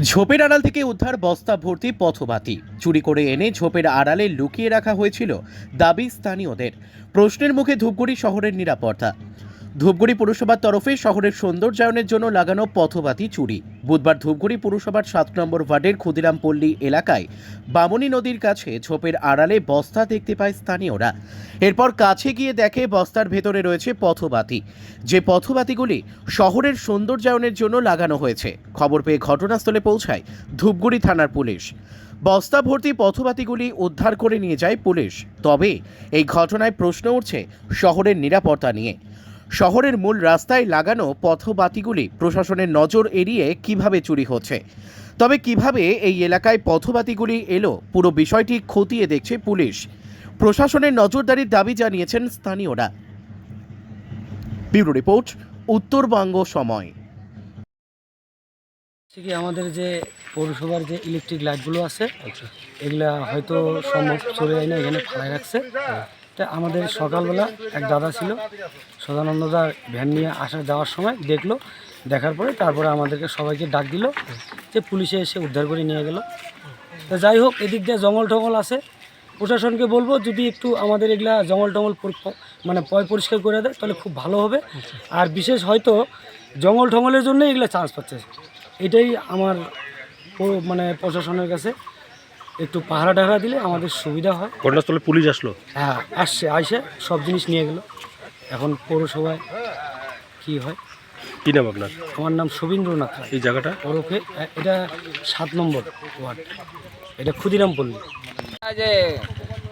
ঝোপের আড়াল থেকে উদ্ধার বস্তা ভর্তি পথবাতি। চুরি করে এনে ঝোপের আড়ালে লুকিয়ে রাখা হয়েছিল দাবি স্থানীয়দের। প্রশ্নের মুখে ধূপগুড়ি শহরের নিরাপত্তা। ধূপগুড়ি পুরসভার তরফে শহরের সৌন্দর্যায়নের জন্য লাগানো পথবাতি চুরি। বুধবার ধূপগুড়ি পুরসভার 7 নম্বর ওয়ার্ডের ক্ষুদিরামপল্লী এলাকায় বামনী নদীর কাছে ঝোপের আড়ালে বস্তা দেখতে পায় স্থানীয়রা। এরপর কাছে গিয়ে দেখে বস্তার ভেতরে রয়েছে পথবাতি, যে পথবাতিগুলি শহরের সৌন্দর্যায়নের জন্য লাগানো হয়েছে। খবর পেয়ে ঘটনাস্থলে পৌঁছায় ধূপগুড়ি থানার পুলিশ। বস্তা ভর্তি পথবাতিগুলি উদ্ধার করে নিয়ে যায় পুলিশ। তবে এই ঘটনায় প্রশ্ন উঠছে শহরের নিরাপত্তা নিয়ে। শহরের মূল রাস্তায় লাগানো পথবাতিগুলি প্রশাসনের নজর এড়িয়ে কিভাবে চুরি হচ্ছে, তবে কিভাবে এই এলাকায় পথবাতিগুলি এলো, পুরো বিষয়টি খতিয়ে দেখছে পুলিশ। প্রশাসনের নজরদারির দাবি জানিয়েছেন স্থানীয়রা। ব্যুরো রিপোর্ট, উত্তরবঙ্গ সময়। কি আমাদের যে পৌরসভার যে ইলেকট্রিক লাইটগুলো আছে, এগুলা হয়তো সম্ভব চলে যায় না, এখানে ফালাই রাখছে। তা আমাদের সকালবেলা এক দাদা ছিল, সদানন্দদার ভ্যান নিয়ে যাওয়ার সময় দেখলো, দেখার পরে তারপরে আমাদেরকে সবাইকে ডাক দিল, যে পুলিশে এসে উদ্ধার করে নিয়ে গেল। তা যাই হোক, এদিক দিয়ে জঙ্গল টঙ্গল আছে, প্রশাসনকে বলবো যদি একটু আমাদের এগুলা জঙ্গল টঙ্গল মানে পরিষ্কার করে দেয় তাহলে খুব ভালো হবে। আর বিশেষ হয়তো জঙ্গল টঙ্গলের জন্য এগুলো চান্স পাচ্ছে, এটাই আমার মানে প্রশাসনের কাছে একটু পাহারা টাহারা দিলে আমাদের সুবিধা হয়। ঘটনাস্থলে পুলিশ আসলো? হ্যাঁ, আইসে সব জিনিস নিয়ে গেল। এখন পৌরসভায় কি হয়। কি নাম আপনার? আমার নাম শবীন্দ্রনাথ রায়। এই জায়গাটা ওরফে এটা 7 নম্বর ওয়ার্ড, এটা ক্ষুদিরামপল্লী। যে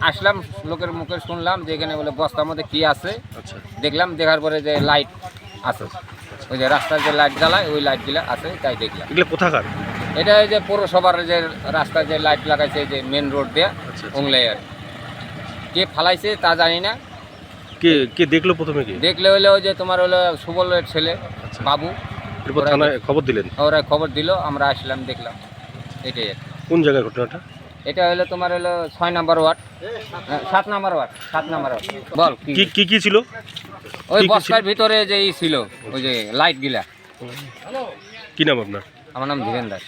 আসলাম, লোকের মুখে শুনলাম যে এখানে বলে বস্তার মধ্যে কি আছে। আচ্ছা, দেখলাম, দেখার পরে যে লাইট আছে, ওই যে রাস্তার যে লাইট জ্বালায় ওই লাইটগুলো আছে, তাই দেখলাম। এগুলো কোথাকার? এটা এই যে পৌরসভার যে রাস্তার যে লাইট লাগাইছে, যে মেন রোড দিয়ে ওংলাই আর কে ফালাইছে তা জানি না। কে কে দেখলো প্রথমে? কি দেখলে হলো ওই যে তোমার হলো সুবলের ছেলে বাবু, এরপর থানায় খবর দিলেন? ওরা খবর দিল, আমরা আসলাম, দেখলাম। এটাই আর কি। কোন জায়গায় ঘটনাটা? এটা হলো তোমার হলো 6 নম্বর ওয়ার্ড, 7 নম্বর ওয়ার্ড, 7 নম্বর ওয়ার্ড। বল কি কি কি ছিল ওই কি বস্তার ভিতরে যে ছিল ওই যে লাইট গিলা। কি নাম আপনার? আমার নাম ধীরেন দাস।